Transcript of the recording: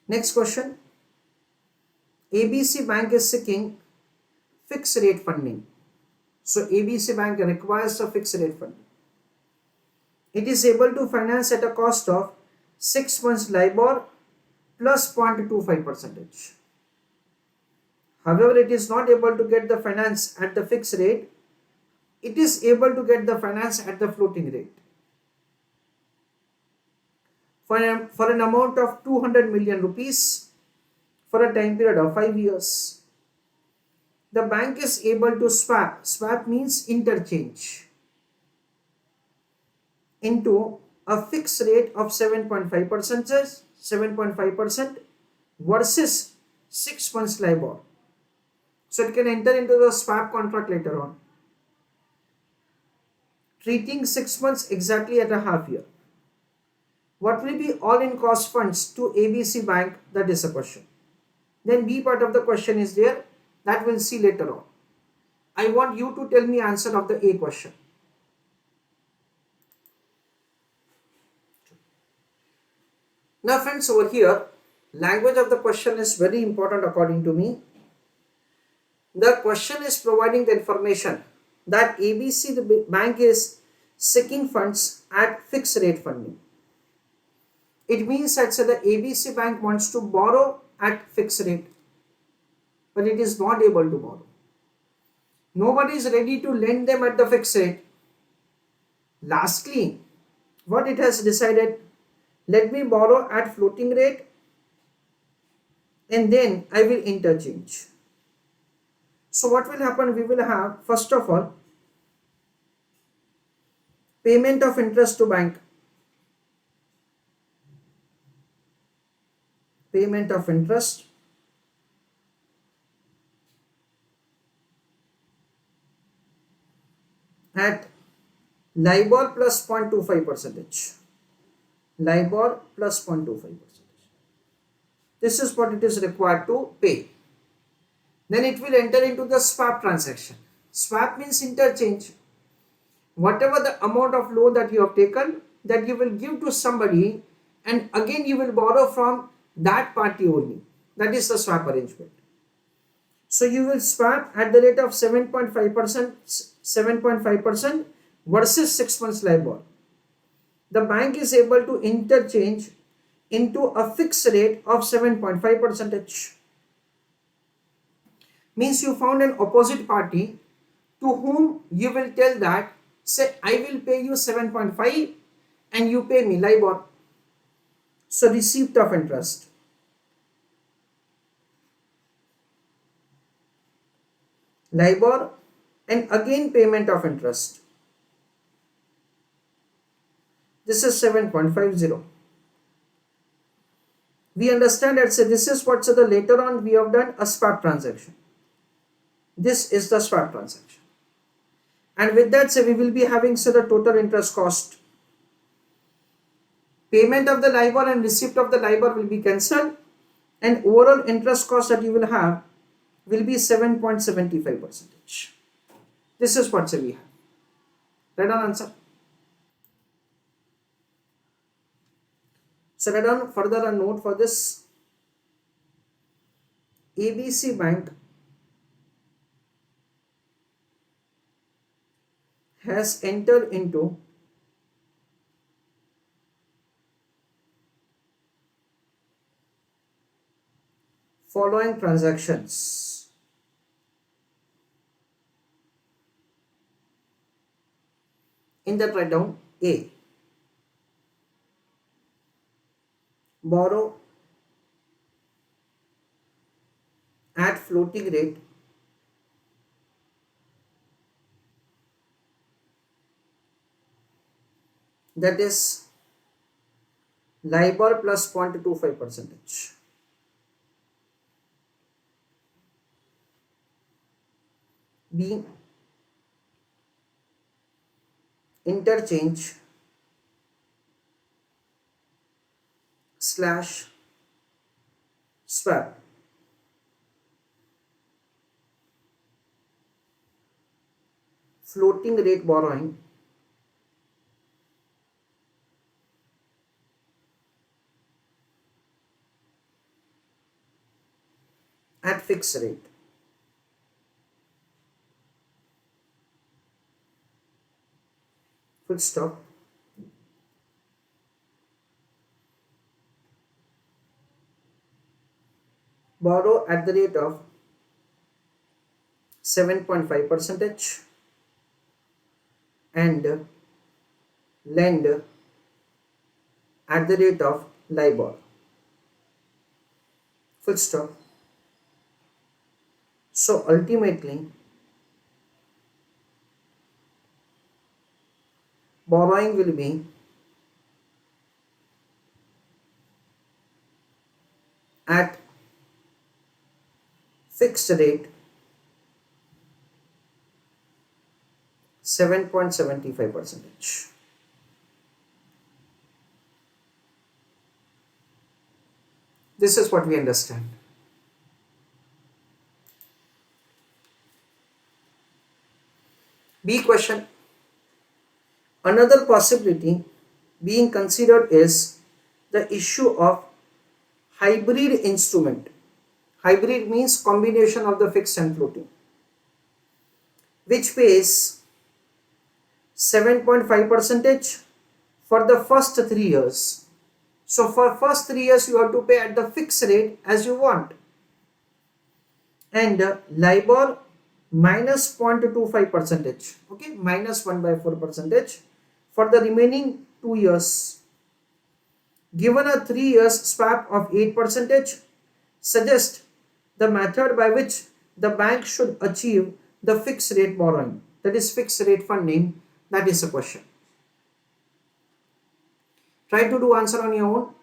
Next question. ABC Bank is seeking fixed rate funding. So ABC Bank requires a fixed rate funding. It is able to finance at a cost of 6 months LIBOR plus 0.25%. However, it is not able to get the finance at the fixed rate. It is able to get the finance at the floating rate. For an amount of 200 million rupees for a time period of 5 years. The bank is able to swap means interchange, into a fixed rate of 7.5% versus 6 months LIBOR. So it can enter into the swap contract later on, treating 6 months exactly at a half year. What will be all-in cost funds to ABC Bank? That is a question. Then B part of the question is there, that we'll see later on. I want you to tell me answer of the A question. Now friends, over here, language of the question is very important according to me. The question is providing the information that ABC, the bank, is seeking funds at fixed rate funding. It means that the ABC Bank wants to borrow at fixed rate, but it is not able to borrow. Nobody is ready to lend them at the fixed rate. Lastly, what it has decided, let me borrow at floating rate and then I will interchange. So what will happen? We will have, first of all, payment of interest to bank. Payment of interest at LIBOR plus 0.25%. LIBOR plus 0.25%. This is what it is required to pay. Then it will enter into the swap transaction. Swap means interchange. Whatever the amount of loan that you have taken, that you will give to somebody, and again you will borrow from that party only. That is the swap arrangement. So you will swap at the rate of 7.5% versus 6 months LIBOR. The bank is able to interchange into a fixed rate of 7.5%. Means you found an opposite party to whom you will tell that, say, I will pay you 7.5 and you pay me LIBOR. So receipt of interest. LIBOR and again payment of interest. This is 7.50. We understand that, say, this is what, so the later on we have done a swap transaction. This is the swap transaction. And with that, say, we will be having, say, the total interest cost. Payment of the LIBOR and receipt of the LIBOR will be cancelled, and overall interest cost that you will have will be 7.75%. This is what, say, we have. Write down answer. So write down further a note for this. ABC Bank has entered into following transactions. In that, write down A. Borrow at floating rate that is LIBOR plus 0.25%. B. Interchange / swap. Floating rate borrowing at fixed rate. Full stop. Borrow at the rate of 7.5 percentage and lend at the rate of LIBOR. Full stop. So ultimately, borrowing will be at fixed rate 7.75 percentage. This is what we understand. B question. Another possibility being considered is the issue of hybrid instrument. Hybrid means combination of the fixed and floating, which pays 7.5 percentage for the first 3 years. So for first 3 years you have to pay at the fixed rate as you want, and LIBOR minus 0.25 percentage, okay, minus 1/4 percentage for the remaining 2 years. Given a 3 years swap of 8 percentage, suggest the method by which the bank should achieve the fixed rate borrowing, that is fixed rate funding. That is a question. Try to do answer on your own.